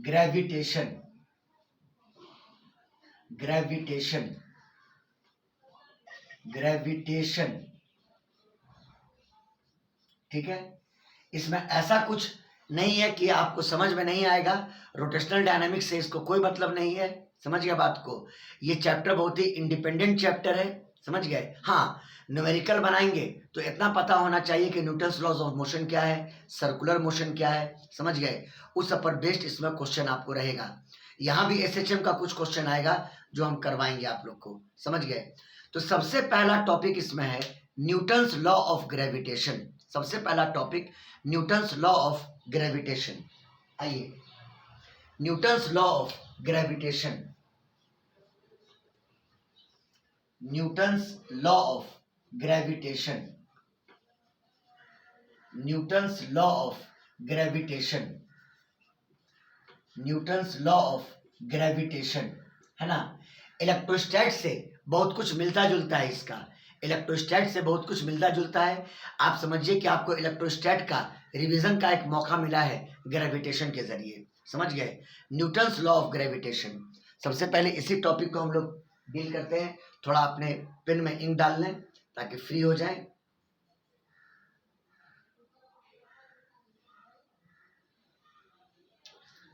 Gravitation, gravitation, gravitation. ठीक है, इसमें ऐसा कुछ नहीं है कि आपको समझ में नहीं आएगा। रोटेशनल डायनामिक्स से इसको कोई मतलब नहीं है, समझ गया बात को। ये चैप्टर बहुत ही इंडिपेंडेंट चैप्टर है, समझ गए। हाँ, न्यूमेरिकल बनाएंगे तो इतना पता होना चाहिए कि न्यूटन्स लॉज ऑफ मोशन क्या है, सर्कुलर मोशन क्या है, समझ गए। उस पर बेस्ड इसमें क्वेश्चन आपको रहेगा। यहाँ भी एसएचएम का कुछ क्वेश्चन आएगा जो हम करवाएंगे आप लोग को, समझ गए। तो सबसे पहला टॉपिक इसमें है न्यूटन्स लॉ ऑफ ग्रेविटेशन। सबसे पहला topic Newton's law of gravitation. आइए, Newton's law of gravitation, Newton's law of gravitation, Newton's law of gravitation, Newton's law of gravitation, है ना। इलेक्ट्रोस्टैट से बहुत कुछ मिलता जुलता है इसका, इलेक्ट्रोस्टैट से बहुत कुछ मिलता जुलता है। आप समझिए कि आपको इलेक्ट्रोस्टैट का रिवीजन का एक मौका मिला है ग्रेविटेशन के जरिए, समझ गए। Newton's law of gravitation. सबसे पहले इसी टॉपिक को हम लोग डील करते हैं। थोड़ा अपने पेन में इंक डाल लें ताकि फ्री हो जाए।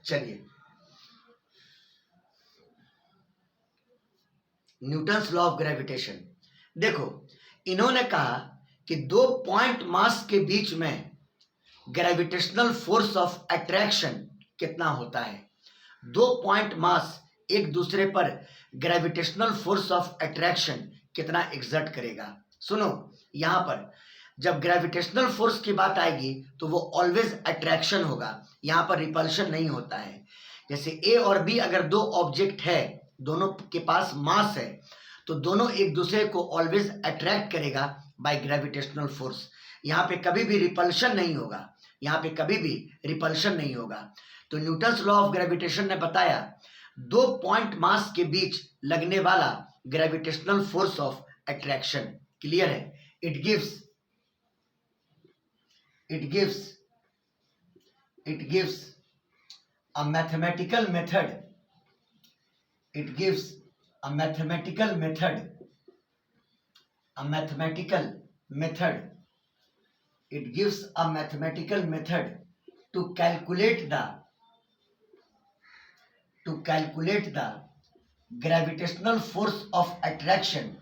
चलिए, न्यूटन्स लॉ ऑफ ग्रेविटेशन। देखो, इन्होंने कहा कि दो पॉइंट मास के बीच में ग्रेविटेशनल फोर्स ऑफ अट्रैक्शन कितना होता है। दो पॉइंट मास एक दूसरे पर ग्रेविटेशनल फोर्स ऑफ अट्रैक्शन कितना एक्सर्ट करेगा। सुनो, यहां पर जब ग्रेविटेशनल फोर्स की बात आएगी तो वो ऑलवेज अट्रैक्शन होगा, यहां पर रिपल्शन नहीं होता है। जैसे ए और बी अगर दो ऑब्जेक्ट है, दोनों के पास मास है, तो दोनों एक दूसरे को ऑलवेज अट्रैक्ट करेगा बाय ग्रेविटेशनल फोर्स। यहाँ पे कभी भी रिपल्शन नहीं होगा, यहाँ पे कभी भी रिपल्शन नहीं होगा। तो न्यूटन्स लॉ ऑफ ग्रेविटेशन ने बताया दो पॉइंट मास के बीच लगने वाला gravitational force of attraction. Clear है। It gives a mathematical method, it gives a mathematical method, it gives a mathematical method to calculate the gravitational force of attraction,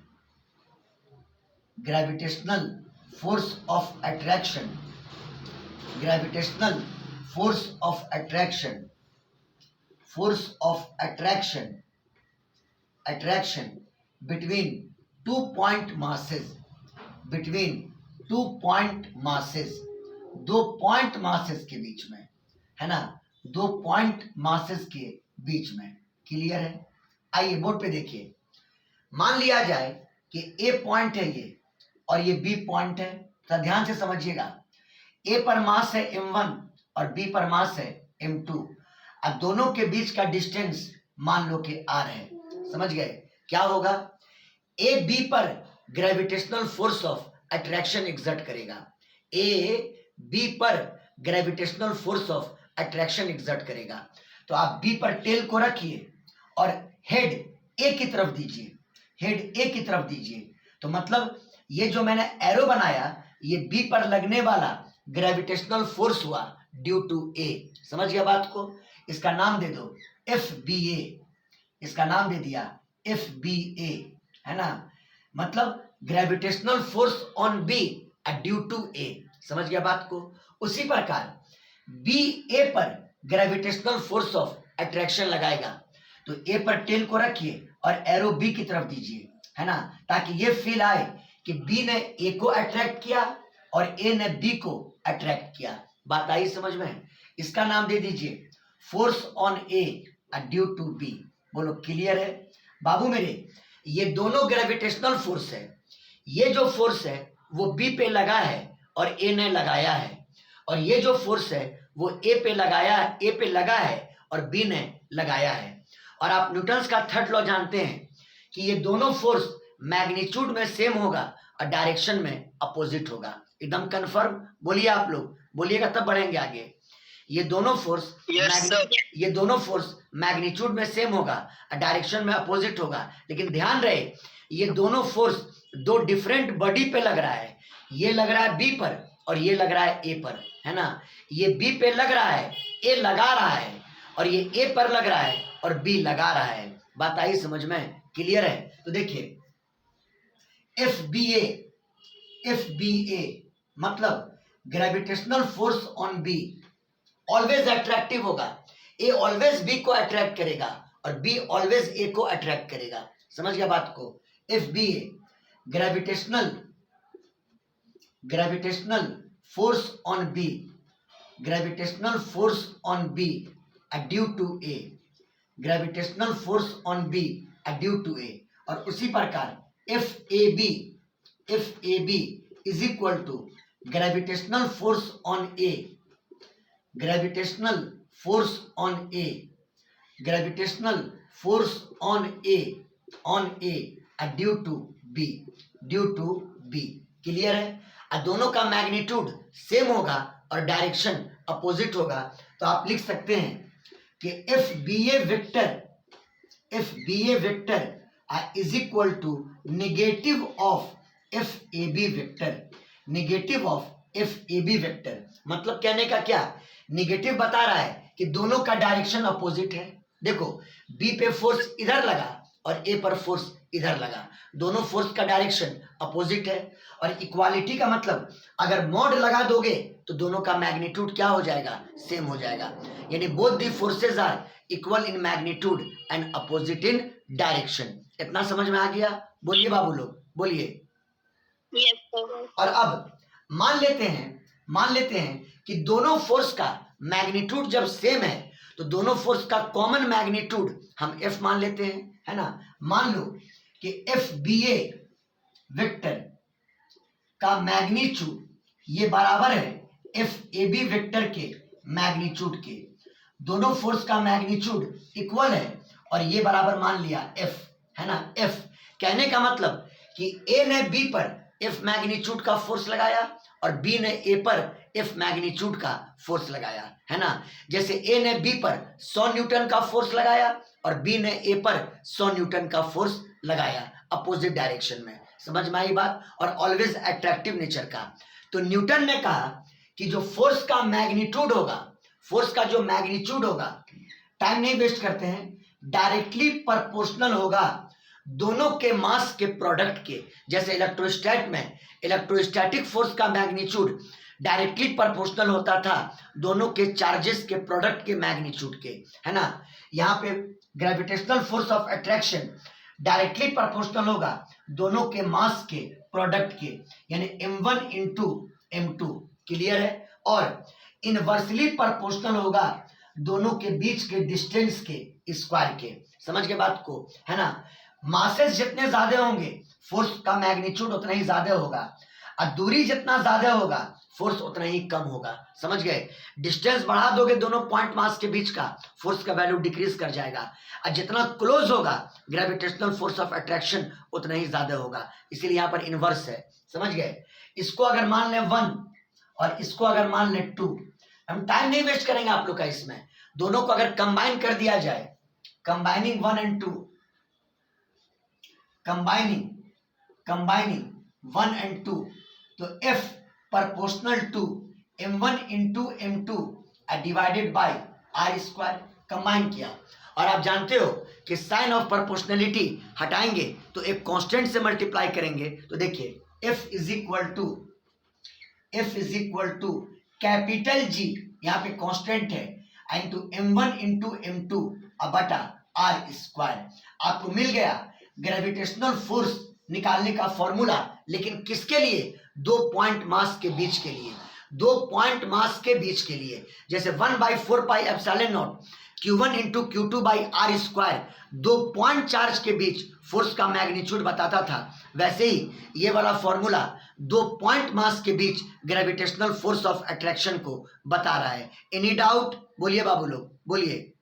gravitational force of attraction, gravitational force of attraction, force of attraction, attraction between 2 point masses, between 2 point masses, दो point masses के बीच में, है ना, दो point masses के बीच में। Clear है। आइए बोर्ड पे देखिए, मान लिया जाए कि ए पॉइंट है ये और ये बी पॉइंट है। तो ध्यान से समझिएगा, ए पर मास है m1 और बी पर मास है m2। अब दोनों के बीच का डिस्टेंस मान लो कि r है, समझ गए। क्या होगा, ए बी पर gravitational force of attraction exert करेगा, ए बी पर gravitational force of attraction exert करेगा। तो आप बी पर टेल को रखिए और हेड ए की तरफ दीजिए, हेड ए की तरफ दीजिए। तो मतलब ये जो मैंने एरो बनाया ये बी पर लगने वाला ग्रेविटेशनल फोर्स हुआ ड्यू टू ए। समझ गया बात को। इसका नाम दे दो एफ बी ए, इसका नाम दे दिया एफ बी ए, है ना। मतलब gravitational force on B due to A. समझ गया बात को। उसी प्रकार बी ए पर ग्रेविटेशनल फोर्स ऑफ अट्रैक्शन लगाएगा। तो ए पर टेल को रखिए और एरो बी की तरफ दीजिए, है ना, ताकि ये फील आए कि बी ने ए को अट्रैक्ट किया और ए ने बी को अट्रैक्ट किया। बात आई समझ में। इसका नाम दे दीजिए force on A due to B. बोलो क्लियर है बाबू मेरे। ये दोनों ग्रेविटेशनल फोर्स है, ये जो फोर्स है वो बी पे लगा है और ए ने लगाया है, और ये जो फोर्स है वो ए पे लगा है और बी ने लगाया है। और आप न्यूटन्स का थर्ड लॉ जानते हैं कि ये दोनों फोर्स मैग्नीट्यूड में सेम होगा और डायरेक्शन में अपोजिट होगा। एकदम कंफर्म बोलिए, आप लोग बोलिएगा तब बढ़ेंगे आगे। ये दोनों फोर्स Yes, sir. ये दोनों फोर्स मैग्नीट्यूड में सेम होगा, डायरेक्शन में अपोजिट होगा, लेकिन ध्यान रहे ये दोनों फोर्स दो डिफरेंट बॉडी पे लग रहा है। ये लग रहा है बी पर और ये लग रहा है ए पर, है ना। ये बी पे लग रहा है, ए लगा रहा है, और ये ए पर लग रहा है और बी लगा रहा है। बात आई समझ में? क्लियर है? तो देखिए एफ बी ए मतलब gravitational force on be always attractive होगा। ए ऑलवेज बी को अट्रैक्ट करेगा और बी ऑलवेज ए को अट्रैक्ट करेगा। समझ गया बात को? F B A gravitational force on B, gravitational force on B due to A, gravitational force on B due to A. और उसी प्रकार F A B is equal to gravitational force on A, gravitational force on A, gravitational force on A due to B. Clear है? दोनों का magnitude same होगा और direction opposite होगा, तो आप लिख सकते हैं कि F B A vector is equal to negative of F A B vector, negative of F A B vector. मतलब कहने का क्या, नेगेटिव बता रहा है कि दोनों का डायरेक्शन अपोजिट है। देखो बी पे फोर्स इधर लगा और ए पर फोर्स इधर लगा, दोनों फोर्स का डायरेक्शन अपोजिट है। और इक्वालिटी का मतलब अगर मॉड लगा दोगे तो दोनों का मैग्नीट्यूड क्या हो जाएगा, सेम हो जाएगा। यानी both the forces are equal in magnitude and opposite in direction. इतना समझ में आ गया? बोलिए बाबू लोग, बोलिए। Yes, sir. और अब मान लेते हैं कि दोनों फोर्स का मैग्नीट्यूड जब सेम है तो दोनों फोर्स का कॉमन मैग्नीट्यूड हम F मान लेते हैं, है ना। मान लो कि एफ बी ए वेक्टर का मैग्नीट्यूड ये बराबर है एफ ए बी वेक्टर के मैग्नीट्यूड के। दोनों फोर्स का मैग्नीट्यूड इक्वल है और ये बराबर मान लिया F, है ना। F कहने का मतलब कि A ने B पर F मैग्नीट्यूड का फोर्स लगाया और B ने A पर F मैग्नीट्यूड का फोर्स लगाया, है ना। जैसे A ने B पर 100 न्यूटन का फोर्स लगाया और B ने A पर 100 न्यूटन का फोर्स लगाया अपोजिट डायरेक्शन में। समझ में आई बात? और ऑलवेज अट्रैक्टिव नेचर का। तो न्यूटन ने कहा कि जो फोर्स का मैग्नीट्यूड होगा, फोर्स का जो मैग्नीट्यूड होगा, टाइम नहीं वेस्ट करते हैं, डायरेक्टली प्रोपोर्शनल होगा दोनों के मास के प्रोडक्ट के। जैसे इलेक्ट्रोस्टैट में इलेक्ट्रोस्टैटिक फोर्स का मैग्नीट्यूड डायरेक्टली प्रोपोर्शनल होता था दोनों के चार्जेस के प्रोडक्ट के मैग्नीट्यूड के, है ना। यहाँ पे gravitational force of attraction directly proportional होगा दोनों के मास के प्रोडक्ट के, यानी m1 इंटू m2। क्लियर है? और इनवर्सली प्रोपोर्शनल होगा दोनों के बीच के डिस्टेंस के स्क्वायर के। समझ के बात को, है ना। मासेस जितने ज्यादा होंगे फोर्स का मैग्नीट्यूड उतना ही ज्यादा होगा, और दूरी जितना ज्यादा होगा फोर्स उतना ही कम होगा। समझ गए? डिस्टेंस बढ़ा दोगे दोनों पॉइंट मास के बीच का, फोर्स का वैल्यू डिक्रीज कर जाएगा, और जितना क्लोज होगा ग्रेविटेशनल फोर्स ऑफ अट्रैक्शन उतना ही ज्यादा होगा। इसीलिए यहाँ पर इनवर्स है। समझ गए? इसको अगर मान लें 1 और इसको अगर मान लें 2, हम टाइम नहीं वेस्ट करेंगे आप लोग का इसमें। दोनों को अगर कंबाइन कर दिया जाए, कंबाइनिंग 1 and 2, कंबाइनिंग 1 and 2, तो F proportional to m1 into m2 divided by r square combine किया। और आप जानते हो कि साइन ऑफ प्रोपोर्शनलिटी हटाएंगे तो एक कांस्टेंट से मल्टीप्लाई करेंगे, तो देखिए F is equal to capital G, यहाँ पे कांस्टेंट है, इंटू m1 इंटू m2 बटा r स्क्वायर। आपको मिल गया ग्रेविटेशनल फोर्स निकालने का फॉर्मूला, लेकिन किसके लिए? दो पॉइंट मास के बीच के लिए, दो पॉइंट मास के बीच के लिए। जैसे 1/4 pi epsilon naught Q1 into Q2 by are square दो पॉइंट चार्ज के बीच फोर्स का मैग्नीट्यूड बताता था, वैसे ही ये वाला फॉर्मूला दो पॉइंट मास के बीच ग्रेविटेशनल फोर्स ऑफ अट्रैक्शन को बता रहा है। Any doubt? बोलिए बाबू लोग, बोलिए।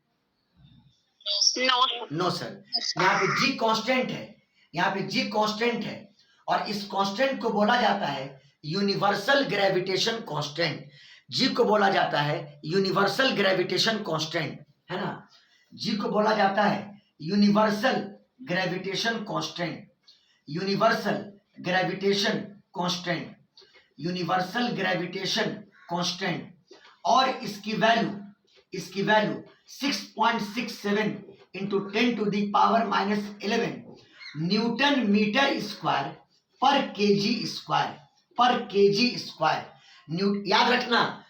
No sir. यहाँ पे G कांस्टेंट है, यहाँ पे G कांस्टेंट है, और इस कांस्टेंट को बोला जाता है यूनिवर्सल ग्रेविटेशन कांस्टेंट। जी को बोला जाता है यूनिवर्सल ग्रेविटेशन कांस्टेंट, है ना, जी को बोला जाता है universal gravitation constant, universal gravitation constant, universal gravitation constant, और इसकी value 6.67 into 10 to the power -11 newton metre square पर केजी स्क्वायर। याद रखना,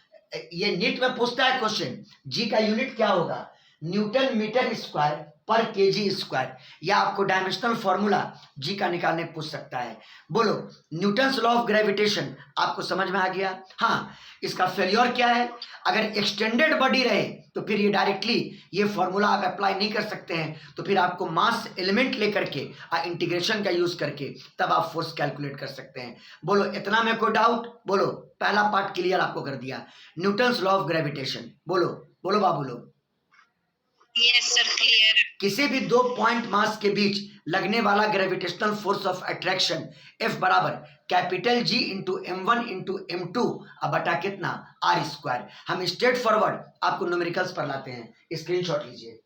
ये नीट में पूछता है क्वेश्चन, जी का यूनिट क्या होगा, न्यूटन मीटर स्क्वायर पर केजी स्क्वायर, या आपको डायमेंशनल फॉर्मूला जी का निकालने पूछ सकता है। बोलो, न्यूटन्स लॉ ऑफ ग्रेविटेशन आपको समझ में आ गया। हाँ, इसका फेल्योर क्या है, अगर एक्सटेंडेड बॉडी रहे तो फिर ये डायरेक्टली ये फॉर्मूला आप अप्लाई नहीं कर सकते हैं, तो फिर आपको मास एलिमेंट लेकर के इंटीग्रेशन का यूज करके तब आप फोर्स कैलकुलेट कर सकते हैं। बोलो, इतना में कोई डाउट? बोलो, पहला पार्ट क्लियर आपको कर दिया, न्यूटन्स लॉ ऑफ ग्रेविटेशन। बोलो बोलो बाबू लोग। Yes sir, clear. किसी भी दो पॉइंट मास के बीच लगने वाला gravitational force of attraction F बराबर capital G into M1 into M2 बटा कितना R²। हम स्ट्रेट फॉरवर्ड आपको न्यूमेरिकल्स पर लाते हैं, स्क्रीनशॉट लीजिए।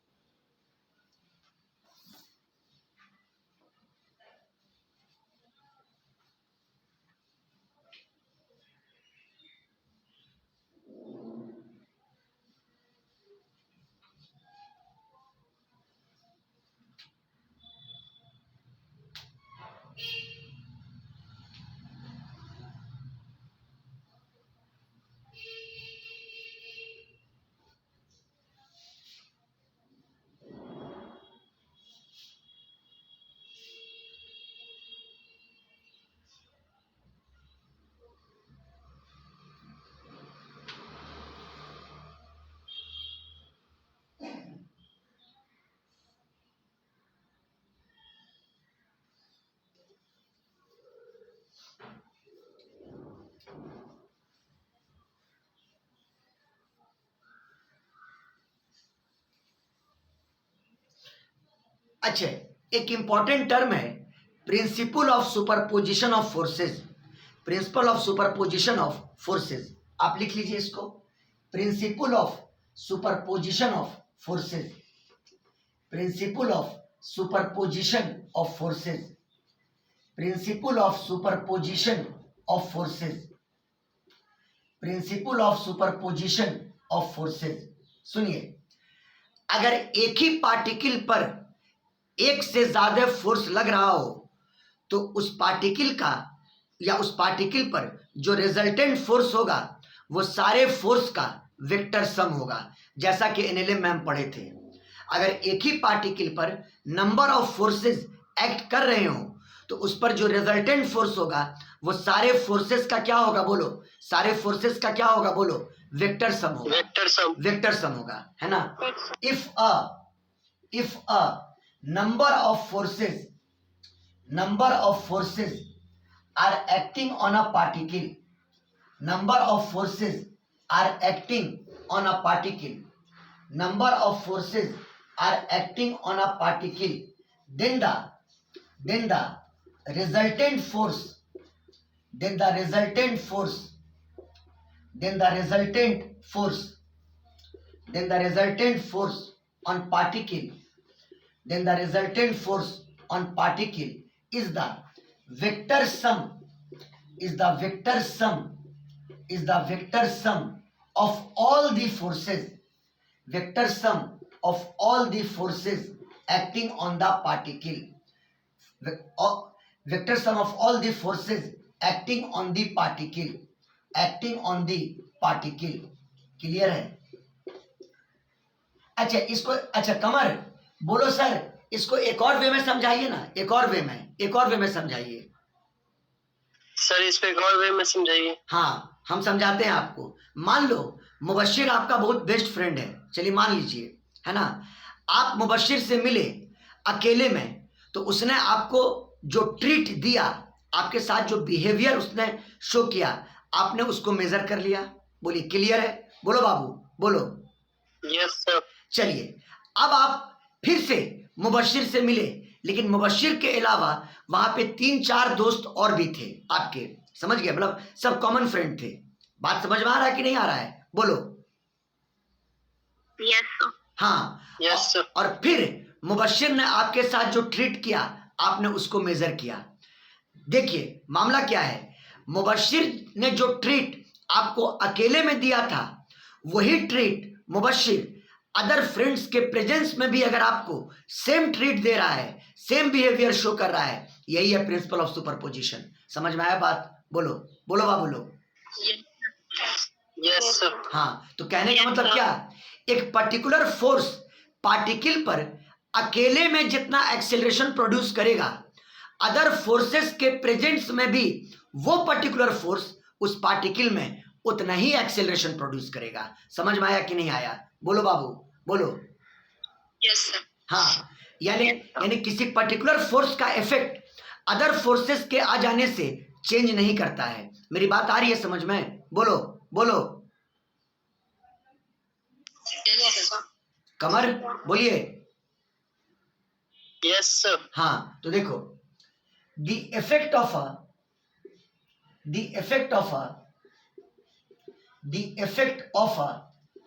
अच्छा, एक इंपॉर्टेंट टर्म है principle of superposition of forces. Principle of superposition of forces आप लिख लीजिए इसको, principle of superposition of forces, principle of superposition of forces, principle of superposition of forces, principle of superposition of forces. सुनिए, अगर एक ही particle पर एक से ज्यादा फोर्स लग रहा हो तो उस पार्टिकल का या उस पार्टिकल पर जो रिजल्टेंट फोर्स होगा वो सारे फोर्स का वेक्टर सम होगा, जैसा कि एनएलएम में हम पढ़े थे। अगर एक ही पार्टिकल पर नंबर ऑफ फोर्सेस एक्ट कर रहे हो तो उस पर जो रिजल्टेंट फोर्स होगा वो सारे फोर्सेस का क्या होगा, बोलो, सारे फोर्सेस का क्या होगा, बोलो, वेक्टर सम होगा, वेक्टर सम होगा, है ना। If a number of forces are acting on a particle, number of forces are acting on a particle, number of forces are acting on a particle, then the resultant force, then the resultant force, then the resultant force, then the resultant force on particle, then the resultant force on particle is the vector sum, is the vector sum, is the vector sum of all the forces, vector sum of all the forces acting on the particle, vector sum of all the forces acting on the particle, acting on the particle। Clear है? अच्छा, इसको, अच्छा कमर बोलो sir, इसको एक और वे में समझाइए ना, एक और वे में समझाइए सर, इसको एक और वे में समझाइए। हाँ, हम समझाते हैं आपको। मान लो मुबश्शिर आपका बहुत बेस्ट फ्रेंड है, चलिए मान लीजिए, है ना, आप मुबश्शिर से मिले अकेले में, तो उसने आपको जो ट्रीट दिया, आपके साथ जो बिहेवियर उसने शो किया, आपने उसको मेजर कर लिया। बोलिए, क्लियर है? बोलो बाबू, बोलो। Yes sir. चलिए, अब आप फिर से मुबश्शिर से मिले, लेकिन मुबश्शिर के अलावा वहां पे 3-4 दोस्त और भी थे आपके, समझ गए, मतलब सब कॉमन फ्रेंड थे, बात समझ में आ रहा है कि नहीं आ रहा है? बोलो। Yes, sir. हाँ, Yes, sir. और फिर मुबश्शिर ने आपके साथ जो ट्रीट किया आपने उसको मेजर किया। देखिए मामला क्या है, मुबश्शिर ने जो ट्रीट आपको अकेले में दिया था वही ट्रीट मुबश्शिर अदर फ्रेंड्स के प्रेजेंस में भी अगर आपको सेम ट्रीट दे रहा है, सेम बिहेवियर शो कर रहा है, यही है प्रिंसिपल ऑफ सुपरपोजिशन। समझ में आया बात? बोलो बोलो बाबू लोग। Yes, sir. हाँ, तो कहने का मतलब क्या, एक पर्टिकुलर फोर्स पार्टिकल पर अकेले में जितना एक्सेलरेशन प्रोड्यूस करेगा, अदर फोर्सेस के प्रेजेंस में भी वो पर्टिकुलर फोर्स उस पार्टिकल में उतना ही एक्सेलरेशन प्रोड्यूस करेगा। समझ में आया कि नहीं आया? बोलो बाबू बोलो। Yes, sir. हाँ, यानी किसी पर्टिकुलर फोर्स का इफेक्ट अदर फोर्सेस के आ जाने से चेंज नहीं करता है। मेरी बात आ रही है समझ में? बोलो बोलो। Yes, sir. कमर बोलिए। Yes, sir. हाँ, तो देखो, the effect of a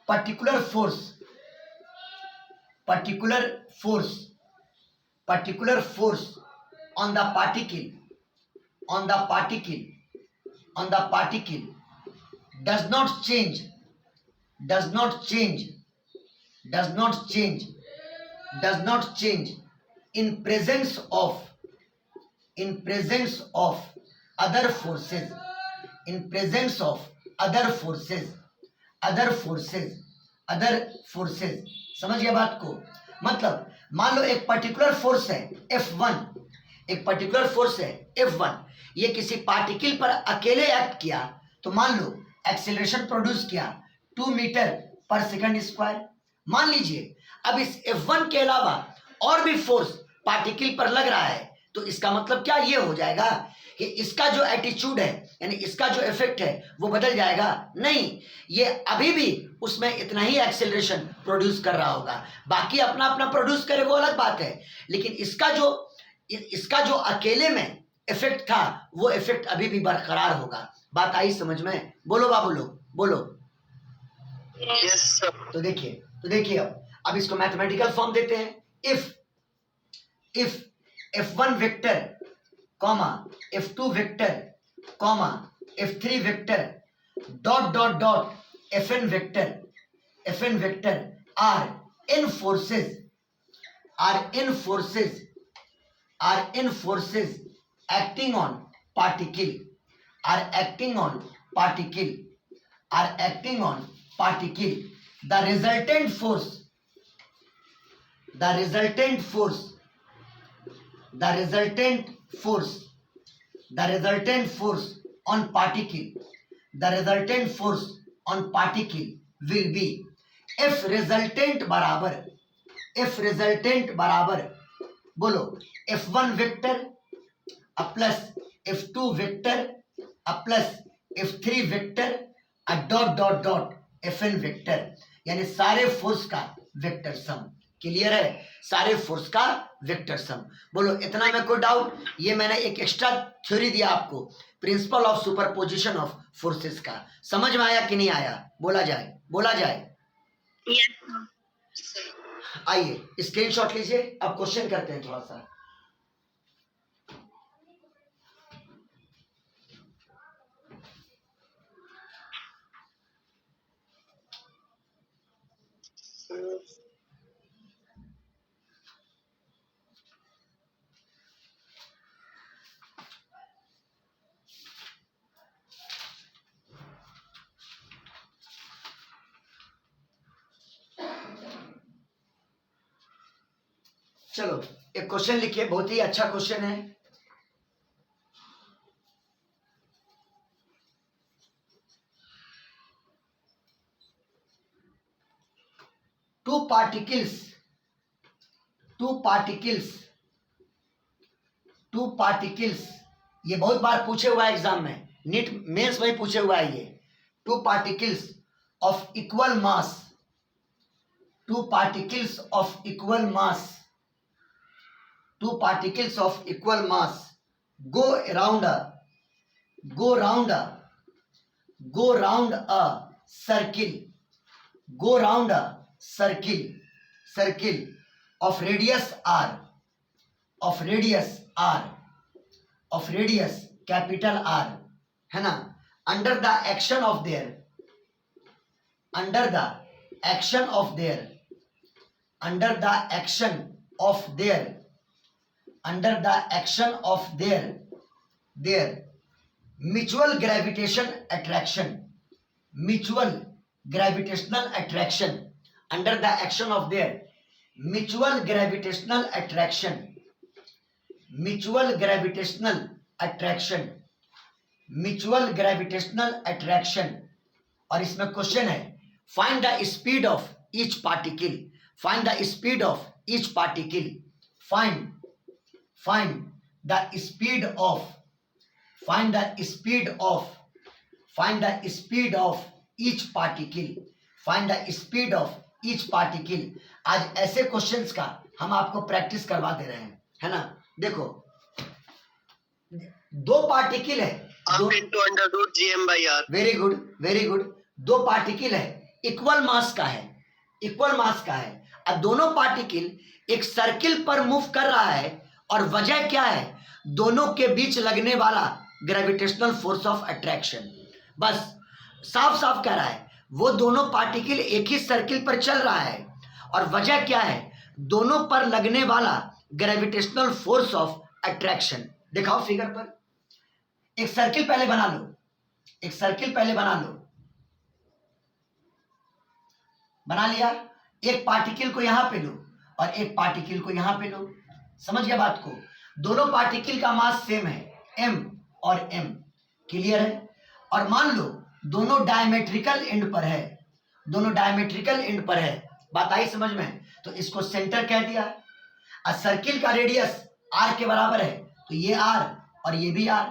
particular force on the particle does not change in presence of other forces, समझ गया बात को? मतलब मान लो एक पर्टिकुलर फोर्स है F1, ये किसी पार्टिकल पर अकेले एक्ट किया तो मान लो एक्सेलरेशन प्रोड्यूस किया 2 मीटर पर सेकंड स्क्वायर। मान लीजिए अब इस F1 के अलावा और भी फोर्स पार्टिकल पर लग रहा है, तो इसका मतलब क्या ये हो जाएगा कि इसका जो एटीट्यूड है, यानी इसका जो इफेक्ट है वो बदल जाएगा? नहीं, ये अभी भी उसमें इतना ही एक्सेलरेशन प्रोड्यूस कर रहा होगा। बाकी अपना अपना प्रोड्यूस करे वो अलग बात है, लेकिन इसका जो अकेले में इफेक्ट था वो इफेक्ट अभी भी बरकरार होगा। बात आई समझ में? बोलो बाबू लोग बोलो। Yes, sir. तो देखिए अब इसको मैथमेटिकल फॉर्म देते हैं। If F1 vector comma F2 vector comma F3 vector dot dot dot FN vector are n forces acting on particle the resultant force on particle will be if resultant बराबर बोलो F1 vector plus F2 vector plus F3 vector dot dot dot FN vector, यानी सारे force का vector sum. Clear है? सारे force का vector sum. बोलो इतना में कोई डाउट? ये मैंने एक एक्स्ट्रा थ्योरी दिया आपको, principle of superposition of forces का। समझ में आया कि नहीं आया? बोला जाए। Yes, sir. आइए स्क्रीनशॉट लीजिए, अब क्वेश्चन करते हैं थोड़ा सा। चलो एक क्वेश्चन लिखिए, बहुत ही अच्छा क्वेश्चन है। टू पार्टिकल्स, ये बहुत बार पूछे हुआ है एग्जाम में, नीट मेंस में पूछे हुआ है ये। Two particles of equal mass go round a go round a circle, go round a circle, circle of radius r, of radius r, of radius capital R, है ना, under the action of their, under the action of their, under the action of their, under the action of their mutual gravitation attraction, mutual gravitational attraction, under the action of their mutual gravitational attraction, mutual gravitational attraction, mutual gravitational attraction. और इसमें question है, find the speed of each particle, find the speed of each particle, find the speed of, find the speed of, find the speed of each particle, find the speed of each particle. आज ऐसे questions का हम आपको practice करवा दे रहे हैं, है ना. देखो, दो पार्टिकल है, half into under root GM by r. Very good, very good. दो पार्टिकल है, इक्वल मास का है, इक्वल मास का है. अब दोनों पार्टिकल एक सर्किल पर मूव कर रहा है और वजह क्या है, दोनों के बीच लगने वाला ग्रेविटेशनल फोर्स ऑफ अट्रैक्शन. बस साफ साफ कह रहा है, वो दोनों पार्टिकल एक ही सर्किल पर चल रहा है और वजह क्या है, दोनों पर लगने वाला ग्रेविटेशनल फोर्स ऑफ अट्रैक्शन. दिखाओ फिगर पर. एक सर्किल पहले बना लो, एक सर्किल पहले बना लो. बना लिया. एक पार्टिकल को यहां पे लो और एक पार्टिकल को यहां पे लो. समझ गया बात को. दोनों पार्टिकल का मास सेम है, m और m. क्लियर है. और मान लो दोनों डायमेट्रिकल एंड पर है, दोनों डायमेट्रिकल एंड पर है. बात आई समझ में. तो इसको सेंटर कह दिया. और सर्किल का रेडियस r के बराबर है, तो ये r और ये भी r.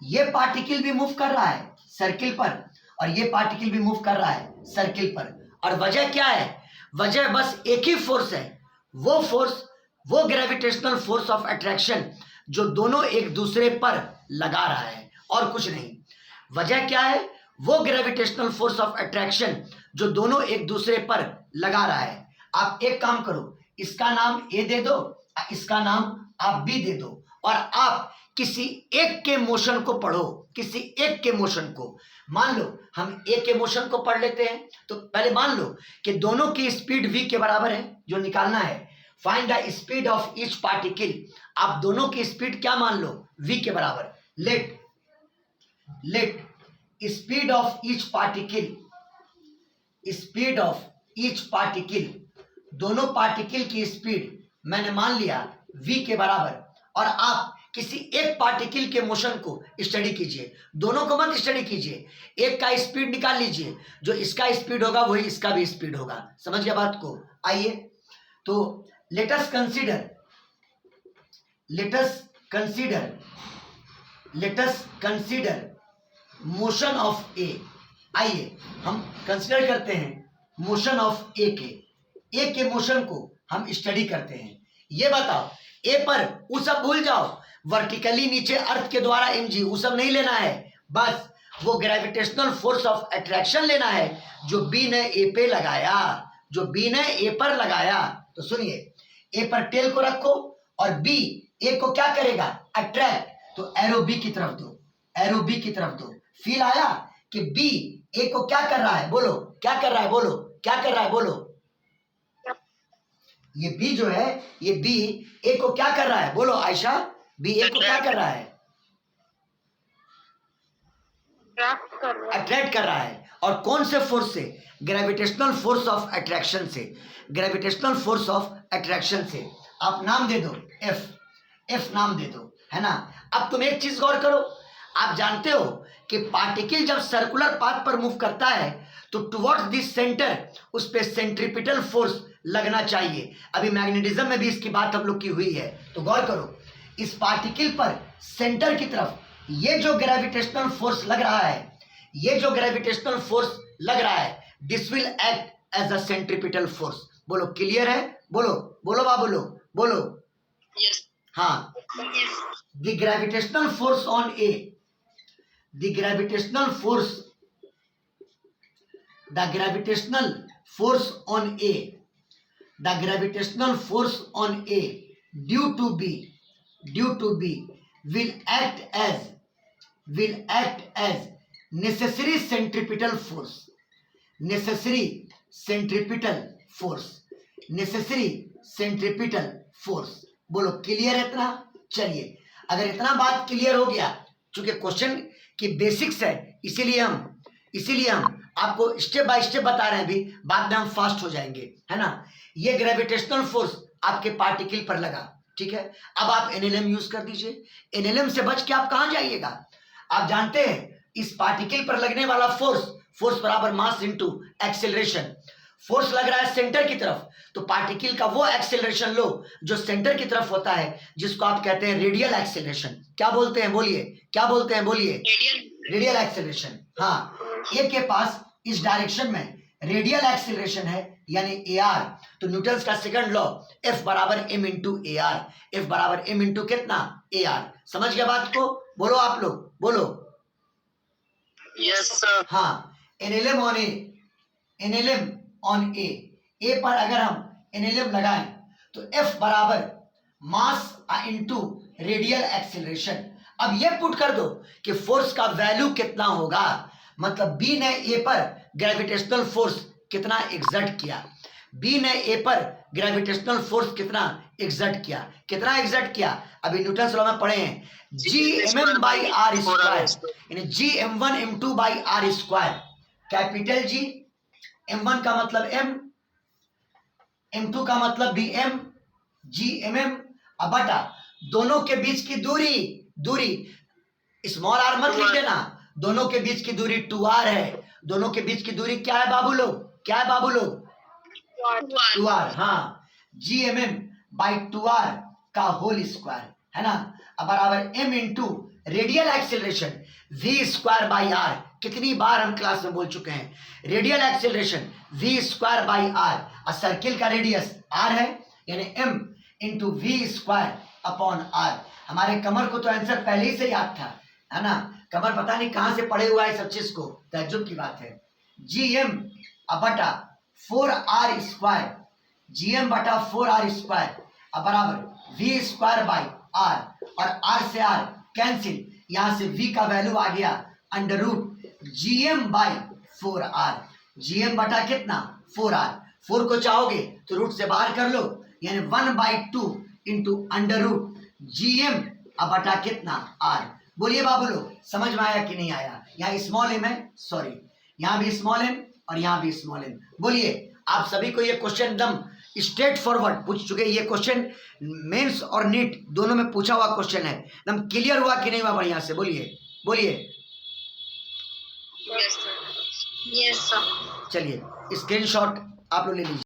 ये पार्टिकल भी मूव कर रहा है सर्किल पर और ये पार्टिकल भी मूव कर रहा है सर्किल पर. और वजह क्या है, वजह बस एक ही फोर्स है, वो फोर्स, वो ग्रेविटेशनल फोर्स ऑफ अट्रैक्शन जो दोनों एक दूसरे पर लगा रहा है, और कुछ नहीं. वजह क्या है, वो ग्रेविटेशनल फोर्स ऑफ अट्रैक्शन जो दोनों एक दूसरे पर लगा रहा है. आप एक काम करो, इसका नाम A दे दो, इसका नाम आप B दे दो, और आप किसी एक के मोशन को पढ़ो, किसी एक के मोशन को. मान लो हम A के मोशन को पढ़ लेते हैं. तो पहले मान लो कि दोनों की स्पीड v के बराबर है, जो निकालना है. Find the speed of each particle. आप दोनों की स्पीड क्या मान लो, v के बराबर. Let speed of each particle, speed of each particle, दोनों पार्टिकल की स्पीड मैंने मान लिया v के बराबर. और आप किसी एक पार्टिकल के मोशन को स्टडी कीजिए, दोनों को मत स्टडी कीजिए. एक का स्पीड निकाल लीजिए, जो इसका स्पीड होगा वही इसका भी स्पीड होगा. समझ गया बात को. आइए तो let us consider, let us consider, let us consider motion of A. आइए हम कंसीडर करते हैं मोशन ऑफ ए के. ए के मोशन को हम स्टडी करते हैं. ये बताओ, ए पर वो सब भूल जाओ, वर्टिकली नीचे अर्थ के द्वारा mg, वो सब नहीं लेना है. बस वो ग्रेविटेशनल फोर्स ऑफ अट्रैक्शन लेना है जो बी ने ए पे लगाया, जो बी ने ए पर लगाया. तो सुनिए, ए पर टेल को रखो और बी ए को क्या करेगा, अट्रैक्ट. तो एरो बी की तरफ दो, एरो बी की तरफ दो. फील आया कि बी ए को क्या कर रहा है, बोलो क्या कर रहा है, बोलो क्या कर रहा है, बोलो. ये बी जो है, ये बी ए को क्या कर रहा है, बोलो आयशा. बी ए को क्या कर रहा है, अट्रैक्ट कर रहा है. और कौन से फोर्स से, ग्रेविटेशनल फोर्स ऑफ अट्रैक्शन से, ग्रेविटेशनल फोर्स ऑफ अट्रैक्शन से. आप नाम दे दो एफ, एफ नाम दे दो, है ना. अब तुम एक चीज गौर करो, आप जानते हो कि पार्टिकल जब सर्कुलर पाथ पर मूव करता है तो टुवर्ड्स दिस सेंटर उस पे सेंट्रीपिटल फोर्स लगना चाहिए. अभी मैग्नेटिज्म में भी इसकी बात हम लोग की हुई है. तो गौर करो, इस पार्टिकल पर सेंटर की तरफ ये जो ग्रेविटेशनल फोर्स लग रहा है, ये जो ग्रेविटेशनल फोर्स लग रहा है, this will act as a centripetal force. बोलो क्लियर है, बोलो बोलो बा, बोलो बोलो. Yes. हाँ. Yes. The gravitational force on A, the gravitational force the gravitational force on A, the gravitational force on A due to B will act as necessary centripetal force, necessary centripetal force। बोलो clear है इतना? चलिए, अगर इतना बात clear हो गया, चूंकि क्वेश्चन की बेसिक्स है, इसीलिए हम आपको स्टेप बाय स्टेप बता रहे हैं। अभी बाद में हम फास्ट हो जाएंगे, है ना। ये ग्रेविटेशनल फोर्स आपके पार्टिकल पर लगा, ठीक है। अब आप एनएलएम यूज कर दीजिए। एनएलएम से बच के आप कहां जाइएगा? आप जानते हैं इस पार्टिकल पर लगने वाला फोर्स बराबर मास इनटू एक्सेलरेशन। फोर्स लग रहा है सेंटर की तरफ, तो पार्टिकल का वो एक्सेलरेशन लो जो सेंटर की तरफ होता है, जिसको आप कहते हैं रेडियल एक्सेलरेशन। क्या बोलते हैं? बोलिए, क्या बोलते हैं? बोलिए, रेडियल एक्सेलरेशन। हाँ, ए के पास इस डायरेक्शन में रेडियल एक्सेलरेशन है, यानी ए आर। तो न्यूटन का सेकंड लॉ, एफ बराबर M into A R. F बराबर एम इंटू कितना? A R. समझ गया बात को? बोलो आप लोग, बोलो। Yes sir. हाँ, NLM on A, NLM on A पर अगर हम एनएलएम लगाएं तो एफ बराबर मास इंटू रेडियल एक्सेलरेशन। अब ये पुट कर दो कि फोर्स का वैल्यू कितना होगा, मतलब बी ने ए पर ग्रेविटेशनल फोर्स कितना एग्जर्ट किया, बी ने ए पर ग्रेविटेशनल फोर्स कितना एग्जर्ट किया, कितना एग्जर्ट किया। अभी न्यूटन लॉ में पढ़े हैं, G M M by are square, यानी G M one M two by are square. Capital G, M one का मतलब एम, एम टू का मतलब भी एम, जी एम एम, अब बटा दोनों के बीच की दूरी स्मॉल आर मत लिख देना, दोनों के बीच की दूरी 2r है। दोनों के बीच की दूरी क्या है बाबू लोग? क्या है बाबू लोग? 2r। हाँ, जी एम एम बाई 2r का होल स्क्वायर, है ना। अब बराबर m into radial acceleration v square by r. कितनी बार हम क्लास में बोल चुके हैं, radial acceleration v square by r, और सर्किल का रेडियस r है, यानी m into v square upon r. हमारे कमर को तो आंसर पहले ही से याद था, है ना। कमर पता नहीं कहां से पड़े हुआ है सब चीज को, ताज्जुब की बात है। जीएम बटा 4r स्क्वायर, जीएम बटा 4r स्क्वायर बराबर वी स्क्वायर बाई आर, और आर से आर कैंसिल, यहां से v का वैल्यू आ गया under root GM by 4r। GM बटा कितना? 4r। 4 को चाहोगे तो रूट से बाहर कर लो, यानी 1/2 इंटू अंडर रूट जीएम बटा कितना? r। बोलिए बाबू लोग, समझ में आया कि नहीं आया? यहाँ स्मॉल एम है, सॉरी, यहाँ भी स्मॉल एम और यहाँ भी स्मॉल एम। बोलिए, आप सभी को ये क्वेश्चन एकदम स्ट्रेट फॉरवर्ड पूछ चुके। ये क्वेश्चन मेंस और नीट दोनों में पूछा हुआ क्वेश्चन है, एकदम क्लियर हुआ कि नहीं हुआ? बढ़िया से बोलिए, बोलिए। Yes sir. चलिए, स्क्रीनशॉट आप लोग ले लीजिए।